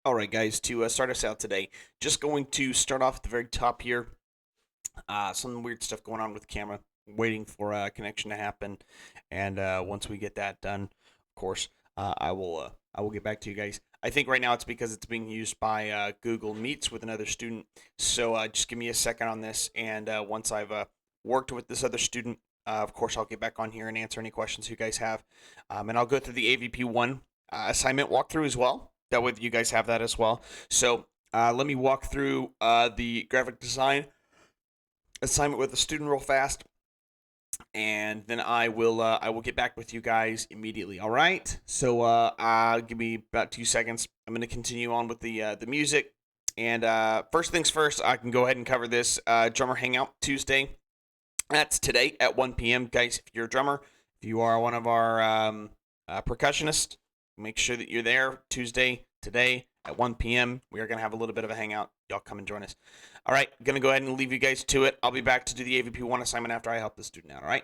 All right, guys, to start us out today, just going to start off at the very top here. Some weird stuff going on with the camera, waiting for a connection to happen, and once we get that done, of course, I will get back to you guys. I think right now it's because it's being used by Google Meets with another student. So just give me a second on this, and once I've worked with this other student, of course, I'll get back on here and answer any questions you guys have, and I'll go through the AVP1 assignment walkthrough as well. That way, you guys have that as well. So let me walk through the graphic design assignment with the student real fast, and then I will get back with you guys immediately. All right. So give me about 2 seconds. I'm gonna continue on with the music. And first things first, I can go ahead and cover this drummer hangout Tuesday. That's today at 1 p.m. Guys, if you're a drummer, if you are one of our percussionists, make sure that you're there Tuesday, today at 1 p.m. We are going to have a little bit of a hangout. Y'all come and join us. All right, going to go ahead and leave you guys to it. I'll be back to do the AVP1 assignment after I help the student out, all right?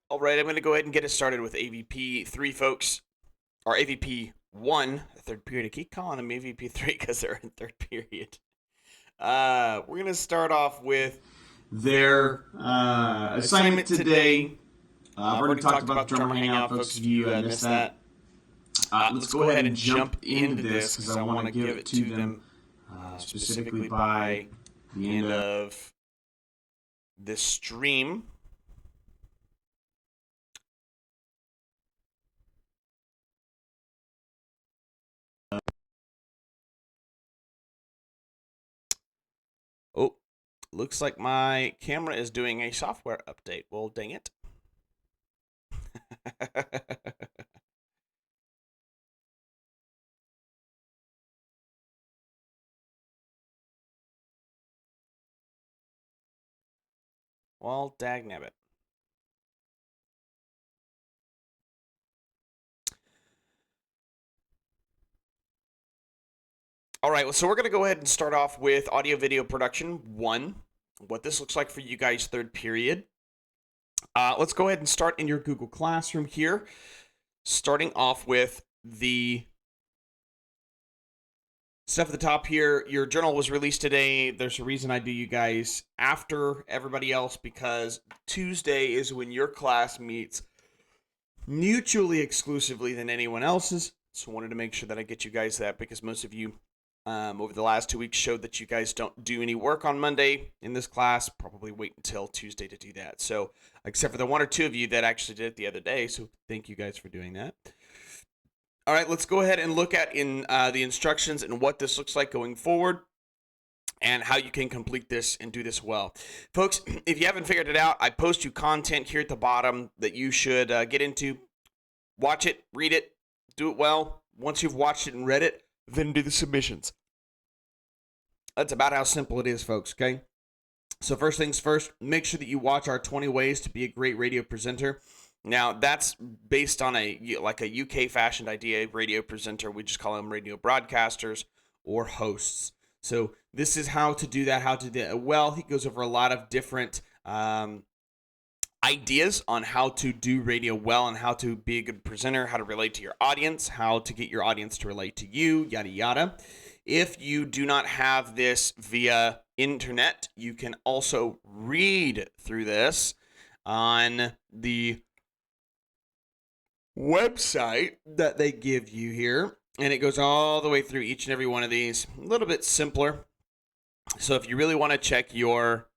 All right, I'm going to go ahead and get us started with AVP 3, folks. Or AVP 1, third period. I keep calling them AVP 3 because they're in third period. We're going to start off with their assignment today. I've already talked about the drummer hangout, folks, if you missed that. Let's go ahead and jump into this because I want to give it to them specifically by the end of this stream. Oh, looks like my camera is doing a software update. Well, dang it. Well, dagnabbit. All right, well, so we're going to go ahead and start off with audio video production 1, what this looks like for you guys third period. Let's go ahead and start in your Google Classroom here, starting off with the stuff at the top here. Your journal was released today. There's a reason I do you guys after everybody else, because Tuesday is when your class meets mutually exclusively than anyone else's. So I wanted to make sure that I get you guys that, because most of you over the last 2 weeks showed that you guys don't do any work on Monday in this class. Probably wait until Tuesday to do that. So except for the 1 or 2 of you that actually did it the other day. So thank you guys for doing that. All right, let's go ahead and look at in the instructions and what this looks like going forward and how you can complete this and do this well. Folks, if you haven't figured it out, I post you content here at the bottom that you should get into. Watch it, read it, do it well. Once you've watched it and read it, then do the submissions. That's about how simple it is, folks, okay? So first things first, make sure that you watch our 20 Ways to be a Great Radio Presenter. Now, that's based on a UK-fashioned idea, radio presenter. We just call them radio broadcasters or hosts. So this is how to do that, how to do it well. He goes over a lot of different ideas on how to do radio well and how to be a good presenter, how to relate to your audience, how to get your audience to relate to you, yada, yada. If you do not have this via internet, you can also read through this on the website that they give you here, and it goes all the way through each and every one of these. A little bit simpler. So if you really want to check your,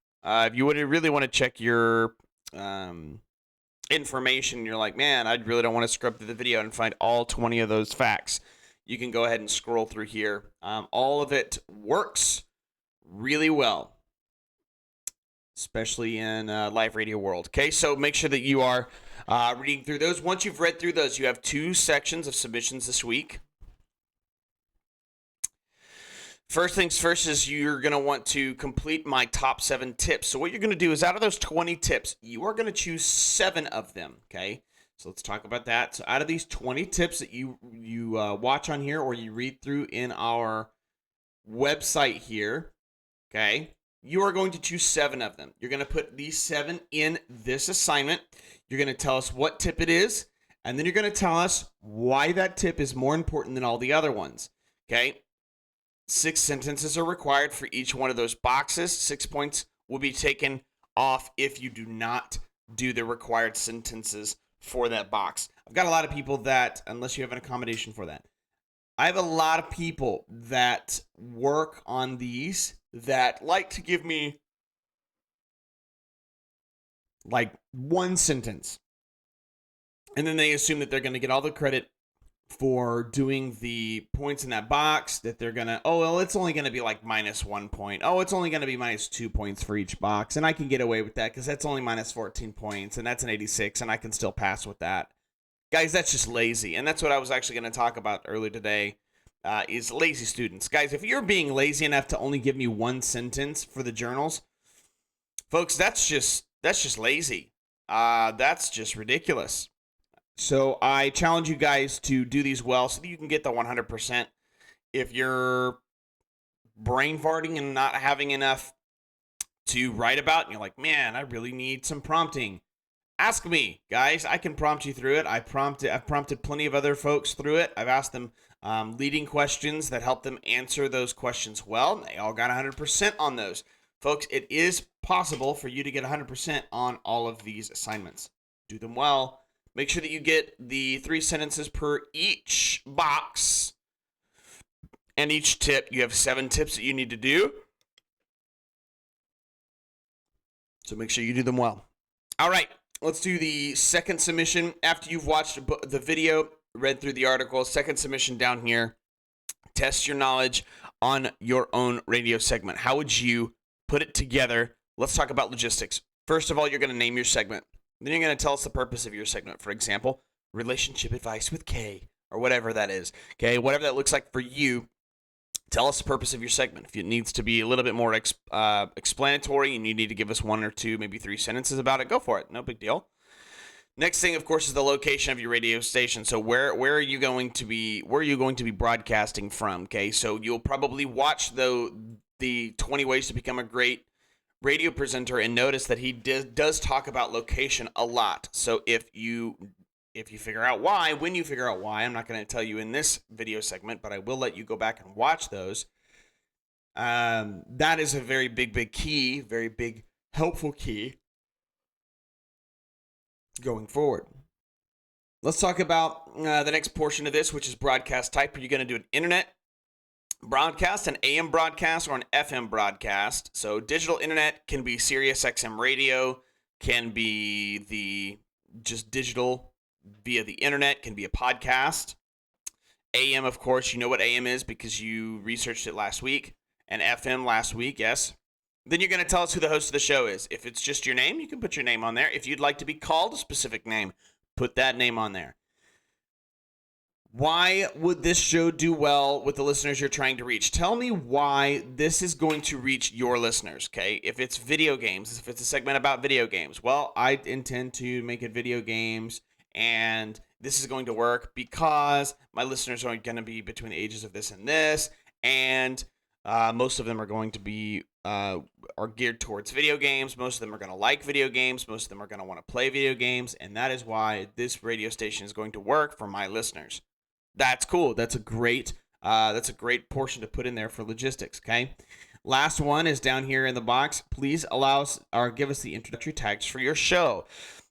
information, you're like, man, I really don't want to scrub through the video and find all 20 of those facts. You can go ahead and scroll through here. All of it works really well, especially in live radio world. Okay, so make sure that you are reading through those. Once you've read through those, you have 2 sections of submissions this week. First things first is you're going to want to complete my top 7 tips. So what you're going to do is out of those 20 tips, you are going to choose 7 of them, okay? So let's talk about that. So out of these 20 tips that you watch on here or you read through in our website here, okay, you are going to choose 7 of them. You're going to put these 7 in this assignment. You're going to tell us what tip it is, and then you're going to tell us why that tip is more important than all the other ones, okay? 6 sentences are required for each one of those boxes. 6 points will be taken off if you do not do the required sentences for that box. I've got a lot of people that, unless you have an accommodation for that, I have a lot of people that work on these that like to give me like one sentence. And then they assume that they're going to get all the credit for doing the points in that box, that they're going to, oh, well, it's only going to be like -1 point. Oh, it's only going to be -2 points for each box. And I can get away with that because that's only -14 points. And that's an 86. And I can still pass with that. Guys, that's just lazy. And that's what I was actually going to talk about earlier today, is lazy students. Guys, if you're being lazy enough to only give me one sentence for the journals, folks, that's just lazy. That's just ridiculous. So I challenge you guys to do these well so that you can get the 100%. If you're brain farting and not having enough to write about, and you're like, man, I really need some prompting, ask me, guys. I can prompt you through it. I've prompted plenty of other folks through it. I've asked them leading questions that help them answer those questions well. They all got 100% on those. Folks, it is possible for you to get 100% on all of these assignments. Do them well. Make sure that you get the 3 sentences per each box. And each tip, you have 7 tips that you need to do. So make sure you do them well. All right, let's do the second submission. After you've watched the video, read through the article, second submission down here. Test your knowledge on your own radio segment. How would you put it together? Let's talk about logistics. First of all, you're going to name your segment. Then you're going to tell us the purpose of your segment. For example, relationship advice with Kay, or whatever that is. Okay, whatever that looks like for you, tell us the purpose of your segment. If it needs to be a little bit more explanatory and you need to give us 1 or 2, maybe 3 sentences about it, go for it. No big deal. Next thing, of course, is the location of your radio station. So where are you going to be broadcasting from? Okay, so you'll probably watch the 20 ways to become a great radio presenter and notice that he does talk about location a lot. So if you figure out why, when you figure out why, I'm not going to tell you in this video segment, but I will let you go back and watch those. That is a very big key, very big helpful key going forward. Let's talk about the next portion of this, which is broadcast type. Are you going to do an internet broadcast, an AM broadcast, or an FM broadcast? So digital internet can be Sirius XM radio, can be the just digital via the internet, can be a podcast. AM, of course, you know what AM is because you researched it last week, and FM last week, yes. Then you're going to tell us who the host of the show is. If it's just your name, you can put your name on there. If you'd like to be called a specific name, put that name on there. Why would this show do well with the listeners you're trying to reach? Tell me why this is going to reach your listeners, okay? If it's video games, if it's a segment about video games, well, I intend to make it video games, and this is going to work because my listeners are going to be between the ages of this and this, and most of them are going to be are geared towards video games. Most of them are going to like video games. Most of them are going to want to play video games, and that is why this radio station is going to work for my listeners. That's cool. That's a great portion to put in there for logistics, okay? Last one is down here in the box. Please allow us or give us the introductory tags for your show.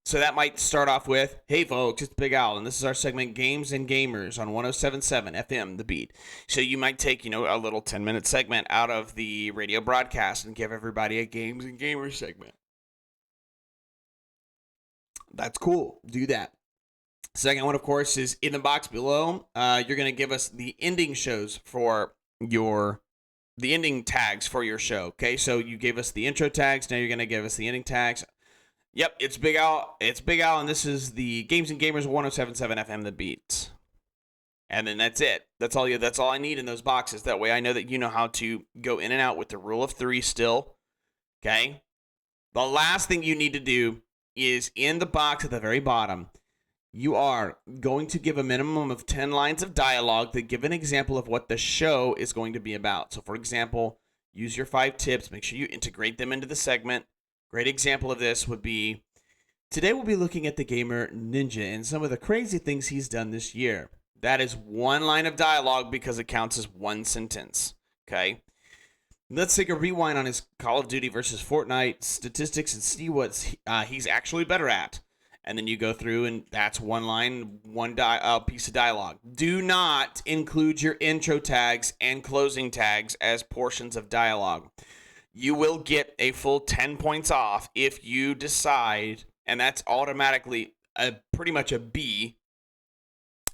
So that might start off with, hey folks, it's Big Al, and this is our segment Games and Gamers on 107.7 FM, The Beat. So you might take, a little 10-minute segment out of the radio broadcast and give everybody a Games and Gamers segment. That's cool. Do that. Second one, of course, is in the box below. You're going to give us the ending shows for the ending tags for your show. Okay, so you gave us the intro tags. Now you're going to give us the ending tags. Yep, it's Big Al. It's Big Al, and this is the Games and Gamers 107.7 FM, The Beat. And then that's it. That's all I need in those boxes. That way I know that you know how to go in and out with the rule of 3 still. Okay? The last thing you need to do is in the box at the very bottom, you are going to give a minimum of 10 lines of dialogue that give an example of what the show is going to be about. So, for example, use your 5 tips. Make sure you integrate them into the segment. Great example of this would be, today we'll be looking at the gamer Ninja and some of the crazy things he's done this year. That is 1 line of dialogue because it counts as 1 sentence. Okay? Let's take a rewind on his Call of Duty versus Fortnite statistics and see what he's actually better at. And then you go through, and that's 1 line, one piece of dialogue. Do not include your intro tags and closing tags as portions of dialogue. You will get a full 10 points off if you decide, and that's automatically pretty much a B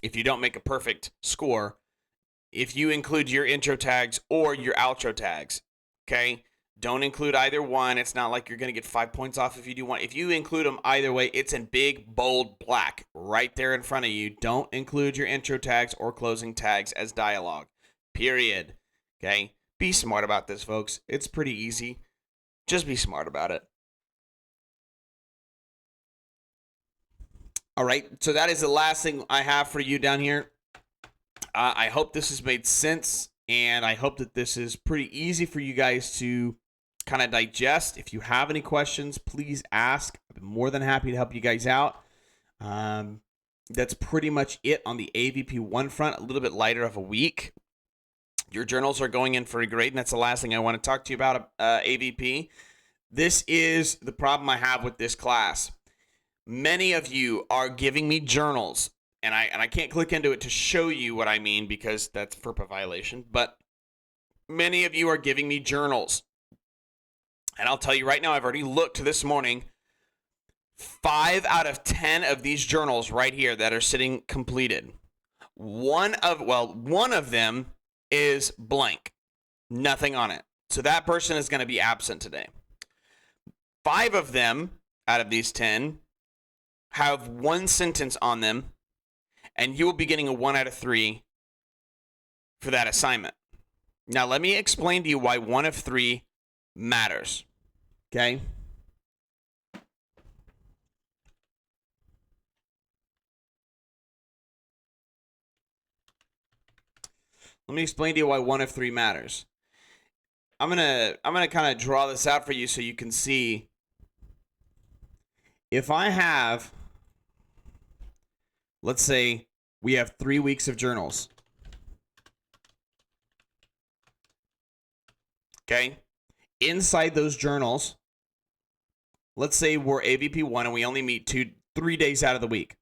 if you don't make a perfect score, if you include your intro tags or your outro tags. Okay? Don't include either one. It's not like you're going to get 5 points off if you do one. If you include them either way, it's in big, bold, black right there in front of you. Don't include your intro tags or closing tags as dialogue. Period. Okay? Be smart about this, folks. It's pretty easy. Just be smart about it. All right, so that is the last thing I have for you down here. I hope this has made sense, and I hope that this is pretty easy for you guys to kind of digest. If you have any questions, please ask. I'd be more than happy to help you guys out. That's pretty much it on the AVP 1 front, a little bit lighter of a week. Your journals are going in for a grade, and that's the last thing I want to talk to you about, AVP. This is the problem I have with this class. Many of you are giving me journals, and I can't click into it to show you what I mean because that's FERPA violation, but many of you are giving me journals. And I'll tell you right now, I've already looked this morning, 5 out of 10 of these journals right here that are sitting completed. One of them is blank. Nothing on it. So that person is going to be absent today. 5 of them out of these 10 have 1 sentence on them, and you will be getting a 1 out of 3 for that assignment. Now, let me explain to you why 1 of 3 matters. Okay? Let me explain to you why 1 of 3 matters. I'm gonna kind of draw this out for you so you can see. If I have, let's say we have 3 weeks of journals. Okay? Inside those journals, let's say we're AVP 1 and we only meet 3 days out of the week.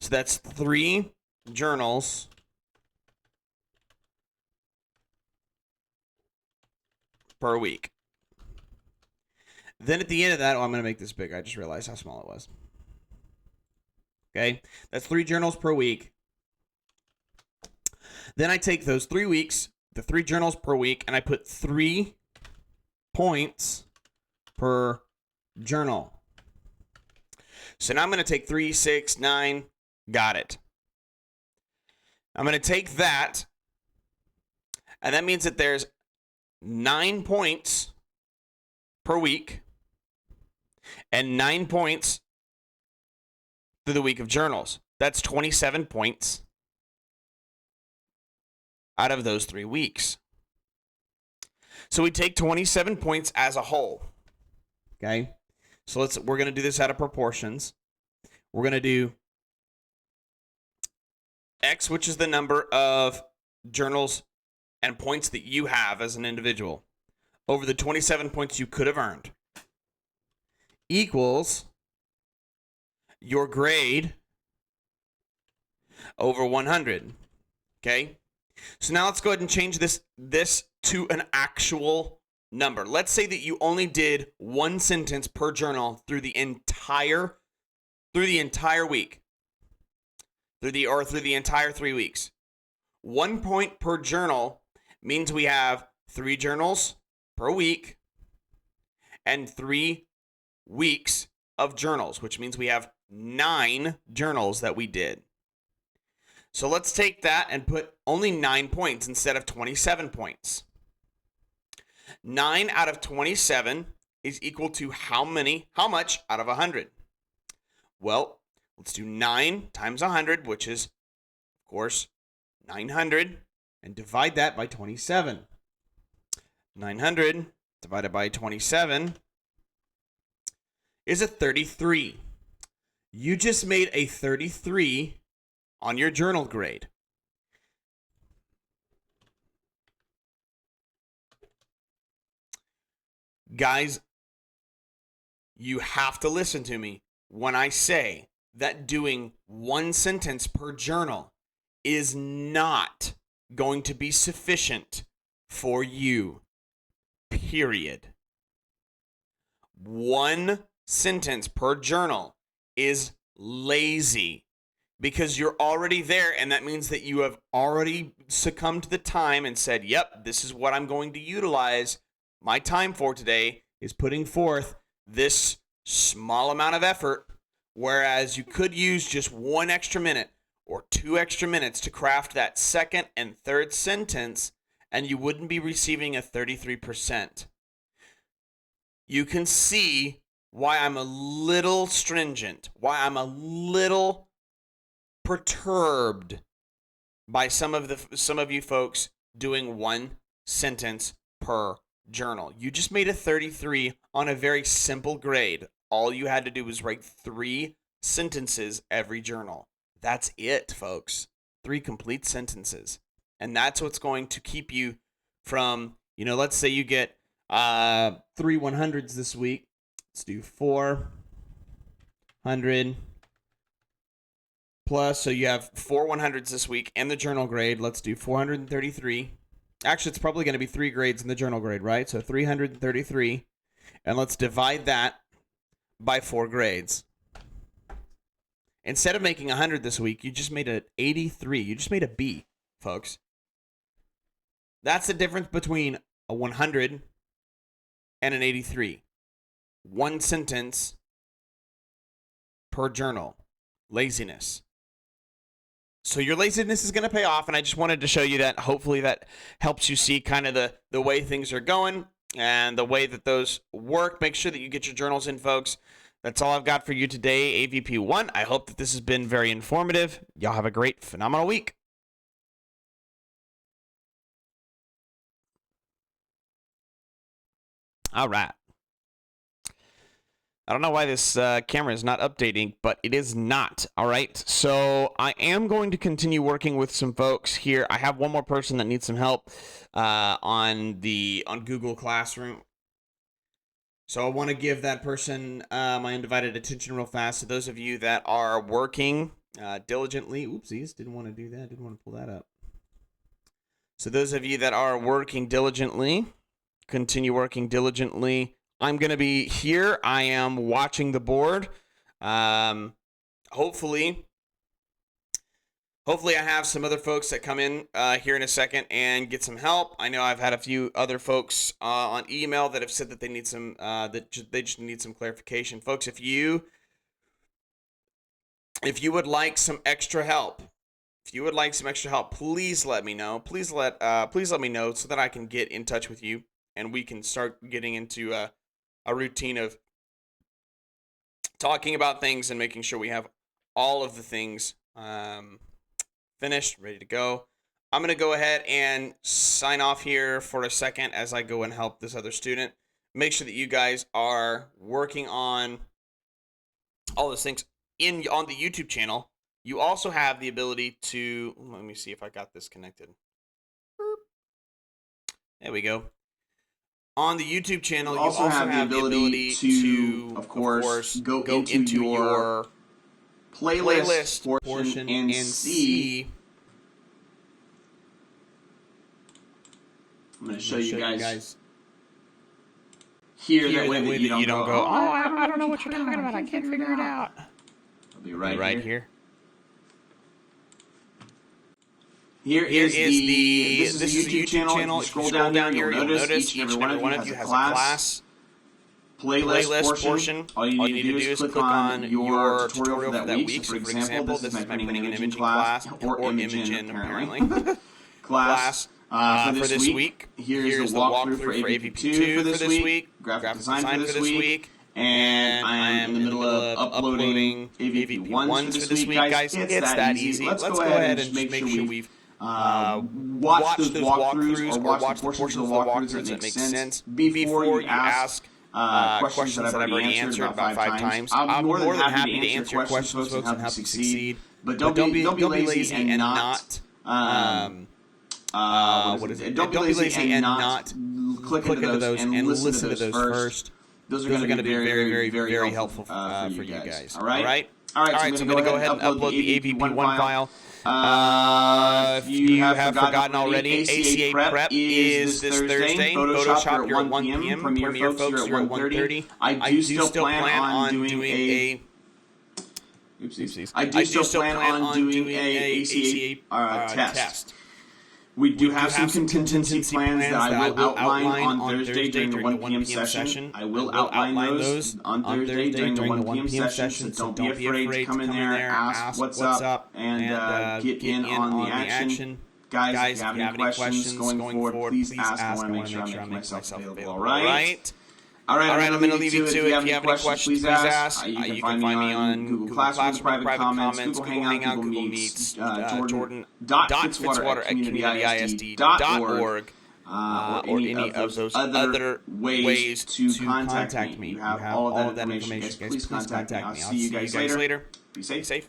So that's 3 journals per week. Then at the end of that, I'm going to make this big. I just realized how small it was. Okay? That's 3 journals per week. Then I take those 3 weeks, the 3 journals per week, and I put 3 points per journal. So now I'm going to take 3, 6, 9. Got it. I'm going to take that, and that means that there's 9 points per week and 9 points through the week of journals. That's 27 points out of those 3 weeks. So we take 27 points as a whole. Okay? So we're going to do this out of proportions. We're going to do X, which is the number of journals and points that you have as an individual over the 27 points you could have earned, equals your grade over 100. Okay? So now let's go ahead and change this to an actual number. Let's say that you only did 1 sentence per journal through the entire week. Through the entire 3 weeks. 1 point per journal means we have 3 journals per week and 3 weeks of journals, which means we have 9 journals that we did. So let's take that and put only 9 points instead of 27 points. 9 out of 27 is equal to how much out of 100? Well, Let's do 9 times 100, which is, of course, 900, and divide that by 27. 900 divided by 27 is a 33. You just made a 33 on your journal grade. Guys, you have to listen to me when I say that doing one sentence per journal is not going to be sufficient for you. Period. One sentence per journal is lazy because you're already there, and that means that you have already succumbed to the time and said, yep, this is what I'm going to utilize my time for today, is putting forth this small amount of effort, whereas you could use just 1 extra minute or 2 extra minutes to craft that second and third sentence, and you wouldn't be receiving a 33%. You can see why I'm a little stringent, why I'm a little perturbed by some of you folks doing one sentence per journal. You just made a 33 on a very simple grade. All you had to do was write 3 sentences every journal. That's it, folks. 3 complete sentences. And that's what's going to keep you from, let's say you get 3 100s this week. Let's do 400 plus. So you have 4 100s this week and the journal grade. Let's do 433. Actually, it's probably going to be 3 grades in the journal grade, right? So 333. And let's divide that by 4 grades. Instead of making 100 this week, you just made an 83. You just made a B, folks. That's the difference between a 100 and an 83. 1 sentence per journal. Laziness. So your laziness is going to pay off, and I just wanted to show you that. Hopefully that helps you see kind of the way things are going and the way that those work. Make sure that you get your journals in, folks. That's all I've got for you today, AVP 1. I hope that this has been very informative. Y'all have a great, phenomenal week. All right. I don't know why this camera is not updating, but it is not. All right. So I am going to continue working with some folks here. I have one more person that needs some help on Google Classroom. So I want to give that person my undivided attention real fast. So those of you that are working diligently, oopsies, didn't want to do that. Didn't want to pull that up. So those of you that are working diligently, continue working diligently. I'm going to be here. I am watching the board. Hopefully I have some other folks that come in here in a second and get some help. I know I've had a few other folks on email that have said that they need some they just need some clarification. Folks, if you would like some extra help, please let me know. Please let me know so that I can get in touch with you and we can start getting into a routine of talking about things and making sure we have all of the things finished, ready to go. I'm going to go ahead and sign off here for a second as I go and help this other student. Make sure that you guys are working on all those things on the YouTube channel. You also have the ability to, let me see if I got this connected. There we go. On the YouTube channel, you also have the ability to, of course, go into your playlist portion and see. I'm going to show you guys here, that way that you don't go, I don't know what you're talking about. I can't figure it out. I'll be right here. This is the YouTube channel. If you scroll down here, you'll notice each and every one of you has a class playlist portion. All you need to do is click on your tutorial for that week. So, for example, this is my printing and imaging class, or Imagen, apparently. class for this week. Here's the walkthrough for AVP2 for this week, graphic design for this week, and I am in the middle of uploading AVP1s for this week, guys. It's that easy. Let's go ahead and just make sure we've watched those walkthroughs or watched the portions of the walkthroughs that make sense before you ask questions that I've already answered about 5 times. I'm more than happy to answer your questions, folks, and help you succeed. But don't be lazy and not Don't be lazy and not click into those and listen to those first. Those are going to be very helpful for you guys. All right. So I'm going to go ahead and upload the AVP1 file. If you have forgotten already, ACA Prep is this Thursday. Photoshop, you're at 1 p.m. Premiere, folks, you're at 1:30. I do still plan on doing a... Oopsies. I do still plan on doing a ACA test. We do have some contingency plans that I will outline on Thursday during the 1 p.m. session. I will outline those on Thursday during the 1 p.m. session, so don't be afraid to come in there, ask what's up, and get in on the action. Guys, if you have any questions going forward, please ask. I want to make sure I make myself available, all right? All right, I'm going to leave you to it. If you have any questions, please ask. You can find me on Google Classroom, private comments, Google Hangout, Google Meets, Jordan.fitzwater@communityisd.org, or any of those other ways to contact me. You have all of that information, guys. Please contact me. I'll see you guys later. Be safe.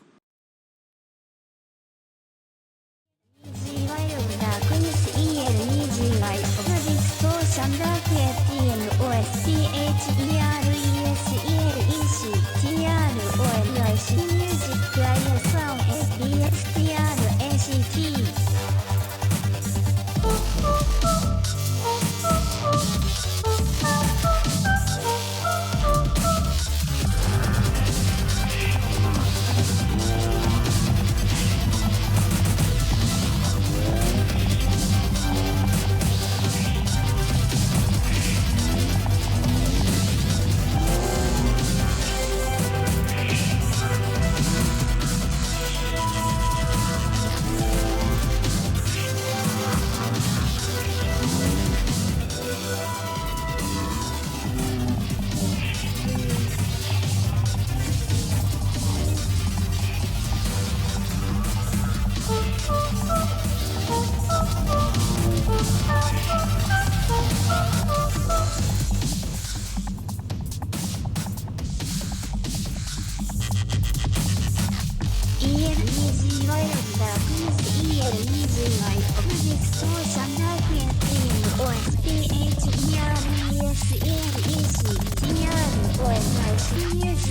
Music,